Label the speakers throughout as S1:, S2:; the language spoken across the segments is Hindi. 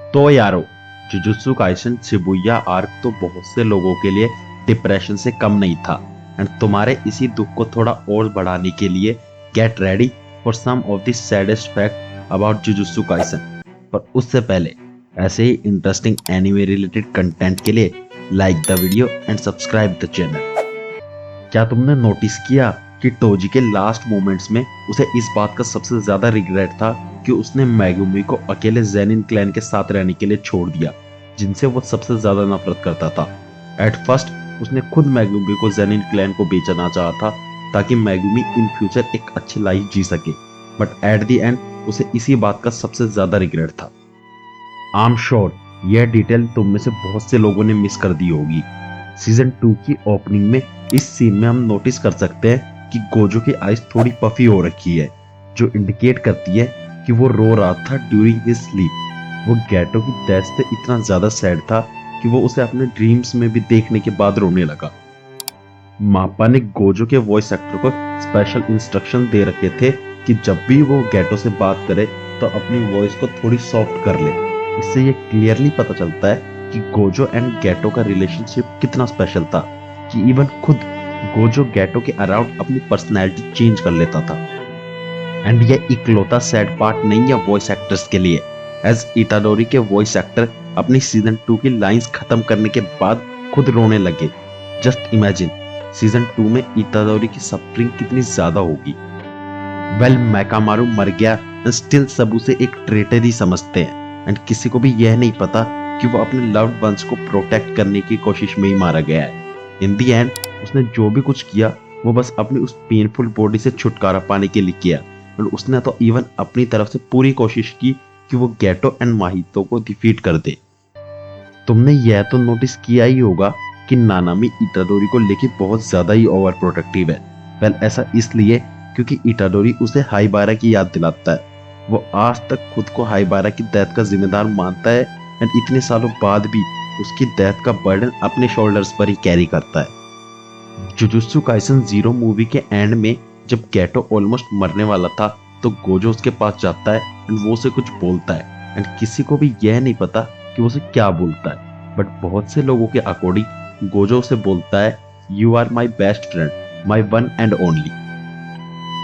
S1: तो यारो, जुजुत्सु काइसन शिबुया आर्क तो बहुत से लोगों के लिए डिप्रेशन से कम नहीं था। एंड तुम्हारे इसी दुख को थोड़ा और बढ़ाने के लिए get ready for some of the saddest fact about Jujutsu Kaisen. पर उससे पहले ऐसे ही इंटरेस्टिंग एनिमे रिलेटेड कंटेंट के लिए like the video and subscribe the channel. क्या तुमने नोटिस किया कि टोजी के लास्ट मोमेंट्स में उसे इस बात का सबसे ज्यादा रिग्रेट था कि उसने मैगुमी को अकेले जेनिन क्लैन के साथ रहने के लिए छोड़ दिया, जिनसे वो सबसे ज्यादा नफरत करता था। एट फर्स्ट उसने खुद मैगुमी को जेनिन क्लैन को बेचना चाहा था ताकि मैगुमी इन फ्यूचर एक अच्छी लाइफ जी सके, बट एट द एंड उसे इसी बात का सबसे ज्यादा रिग्रेट था। आई एम श्योर यह डिटेल तुम में से बहुत से लोगों ने मिस कर दी होगी। सीजन 2 की ओपनिंग में इस सीन में हम नोटिस कर सकते हैं कि गोजो की आइज थोड़ी पफी हो रखी है, जो इंडिकेट करती है कि वो रो रहा था ड्यूरिंग हिज स्लीप। वो गैटो की डेथ से इतना ज्यादा सैड था कि वो उसे अपने ड्रीम्स में भी देखने के बाद रोने लगा। मापा ने गोजो के वॉइस एक्टर को स्पेशल इंस्ट्रक्शन दे रखे थे कि जब भी वो गैटो से बात करे तो अपनी वॉइस को थोड़ी सॉफ्ट कर ले। इससे ये क्लियरली पता चलता है कि गोजो एंड गैटो का रिलेशनशिप कितना स्पेशल था कि इवन खुद गोजो गैटो के अराउंड अपनी पर्सनैलिटी चेंज कर लेता था। एंड ये इकलौता सैड पार्ट नहीं है वॉइस एक्टर्स के लिए, एज इटाडोरी के वॉइस एक्टर अपनी सीजन 2 की लाइंस खत्म करने के बाद खुद रोने लगे। जस्ट इमेजिन सीजन 2 में इटाडोरी की सफरिंग कितनी ज्यादा होगी। वेल, मैकामारू मर गया एंड स्टिल सब उसे एक ट्रेटर ही समझते हैं, एंड किसी को भी यह नहीं पता कि वो अपने लव्ड वंस को प्रोटेक्ट करने की कोशिश में ही मारा गया है। इन दी एंड उसने जो भी कुछ किया वो बस अपनी उस पेनफुल बॉडी से छुटकारा पाने के लिए किया, और उसने तो इवन अपनी तरफ से पूरी कोशिश की कि वो गैटो एंड माहितो को डिफीट कर दे। तुमने यह तो नोटिस किया ही होगा कि नानामी इटाडोरी को लेके बहुत ज्यादा ही ओवर प्रोटेक्टिव है। वेल, ऐसा इसलिए क्योंकि इटाडोरी उसे हाइबारा की याद दिलाता है। वो आज तक खुद को हाइबारा की डेथ का जिम्मेदार मानता है, एंड इतने सालों बाद भी उसकी डेथ का बर्डन अपने शोल्डर्स पर ही कैरी करता है। जुजुत्सु काइसन 0 मूवी के एंड में जब गैटो ऑलमोस्ट मरने वाला था तो गोजो उसके पास जाता है एंड वो उसे कुछ बोलता है, एंड किसी को भी यह नहीं पता कि वो उसे क्या बोलता है, बट बहुत से लोगों के अकॉर्डिंग गोजो उसे बोलता है, you are my best friend, my one and only.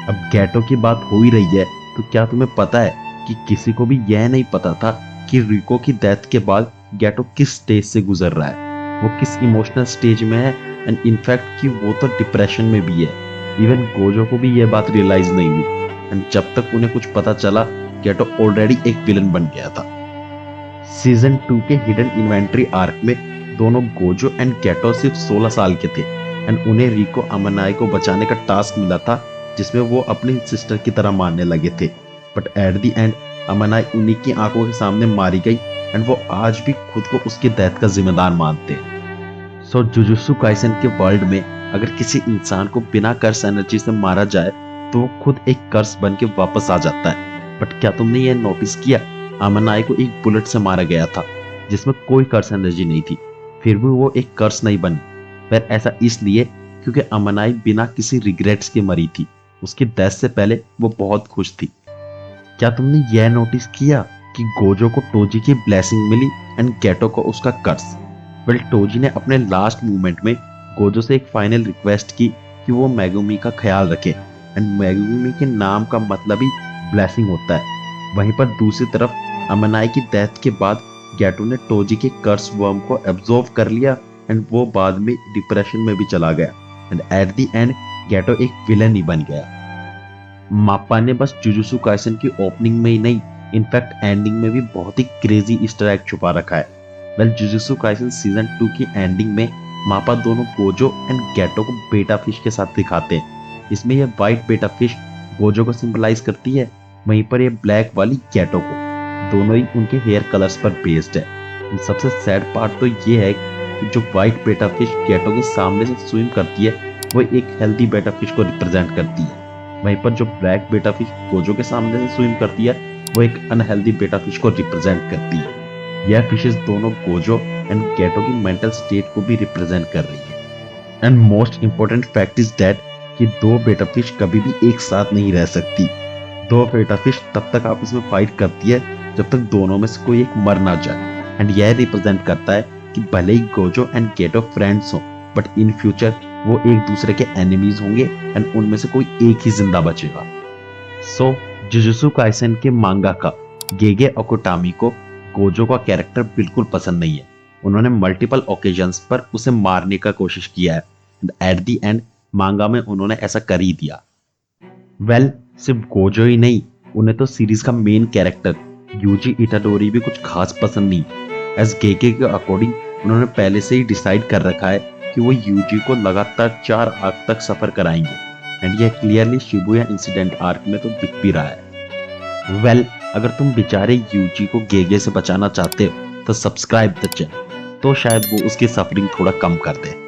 S1: अब गैटो की बात हो ही रही है तो क्या तुम्हें पता है कि किसी को भी यह नहीं पता था कि रिको की डेथ के बाद गैटो किस स्टेज से गुजर रहा है, वो किस इमोशनल स्टेज में है, एंड इनफैक्ट कि वो तो डिप्रेशन में भी है। इवन गोजो को भी यह बात रियलाइज नहीं हुई, एंड जब तक उन्हें कुछ पता चला गैटो ऑलरेडी एक विलन बन गया था। सीजन 2 के हिडन इन्वेंट्री आर्क में दोनों गोजो एंड गैटो सिर्फ 16 साल के थे, एंड उन्हें रिको अमानाई को बचाने का टास्क मिला था जिसमें वो अपनी सिस्टर की तरह मानने लगे थे, बट एट द एंड अमानाई उन्हीं की आंखों के सामने मारी गई, एंड वो आज भी खुद को उसकी डेथ का जिम्मेदार मानते हैं। सो जुजुत्सु काइसन के वर्ल्ड में अगर किसी इंसान को बिना कर्स एनर्जी से मारा जाए तो वो खुद एक कर्स बन के वापस आ जाता है। बट क्या तुमने ये नोटिस किया, अमानाई को एक बुलेट से मारा गया था जिसमें कोई कर्स एनर्जी नहीं थी, फिर भी वो एक कर्स नहीं बनी। पर ऐसा इसलिए क्योंकि अमानाई बिना किसी रिग्रेट्स के मरी थी। उसकी डेथ से पहले वो बहुत खुश थी। क्या तुमने यह नोटिस किया कि गोजो को टोजी की ब्लेसिंग मिली एंड गैटो को उसका कर्स। वेल, टोजी ने अपने लास्ट मूवमेंट में गोजो से एक फाइनल रिक्वेस्ट की कि वो मैगुमी का ख्याल रखे, एंड मैगुमी के नाम का मतलब ही ब्लेसिंग होता है। वहीं पर दूसरी तरफ अमानाई की डेथ के बाद गैटो ने टोजी के कर्स वर्म को एब्जॉर्व कर लिया, एंड वो बाद में डिप्रेशन में भी चला गया, एंड एट द एंड गैटो एक विलन ही बन गया। माप्पा ने बस जुजुत्सु काइसन की ओपनिंग में ही नहीं, इनफैक्ट एंडिंग में भी बहुत ही क्रेजी ईस्टर एग छुपा रखा है। वेल, जुजुत्सु काइसन सीजन 2 की एंडिंग में माप्पा दोनों गोजो एंड गैटो को बेटा फिश के साथ दिखाते हैं। इसमें यह व्हाइट बेटा फिश गोजो को सिंबलाइज करती है, वहीं पर यह ब्लैक वाली गैटो को। दोनों ही उनके हेयर कलर्स पर बेस्ड है। सबसे सैड पार्ट तो ये है कि जो व्हाइट बेटा फिश गैटो के सामने से स्विम करती है वो एक हेल्दी बेटा फिश को रिप्रेजेंट करती है, वहीं पर जो ब्लैक बेटा फिश गोजो के सामने से स्विम करती है वो एक अनहेल्दी बेटा फिश को रिप्रेजेंट करती है। यह फिशेस दोनों गोजो एंड गैटो की मेंटल स्टेट को भी रिप्रेजेंट कर रही है। And most important fact is that कि दो बेटा फिश कभी भी एक साथ नहीं रह सकती। दो बेटा फिश तब तक आपस में फाइट करती है जब तक दोनों में से कोई एक मर ना जाए। एंड यह रिप्रेजेंट करता है कि भले ही गोजो एंड गेटो फ्रेंड्स हो, बट इन फ्यूचर वो एक दूसरे के एनिमीज होंगे एंड उनमें से कोई एक ही जिंदा बचेगा। सो जुजुत्सु काइसेन के मांगाका गेगे ओकुटामी को गोजो का कैरेक्टर बिल्कुल पसंद नहीं है। उन्होंने मल्टीपल ओकेजन्स पर उसे मारने का कोशिश किया है। एट द एंड मांगा में उन्होंने ऐसा कर ही दिया। वेल, सिर्फ गोजो ही नहीं, उन्हें तो सीरीज का मेन कैरेक्टर यूजी इटाडोरी भी कुछ खास पसंद नहीं। एज गेगे के अकॉर्डिंग उन्होंने पहले से ही डिसाइड कर रखा है कि वो यूजी को लगातार 4 आर्क तक सफर कराएंगे। एंड यह क्लियरली शिबुया इंसिडेंट आर्क में तो दिख भी रहा है। वेल, अगर तुम बेचारे यूजी को गेगे से बचाना चाहते हो तो सब्सक्राइब द चैनल, तो शायद वो उसकी सफरिंग थोड़ा कम कर दे।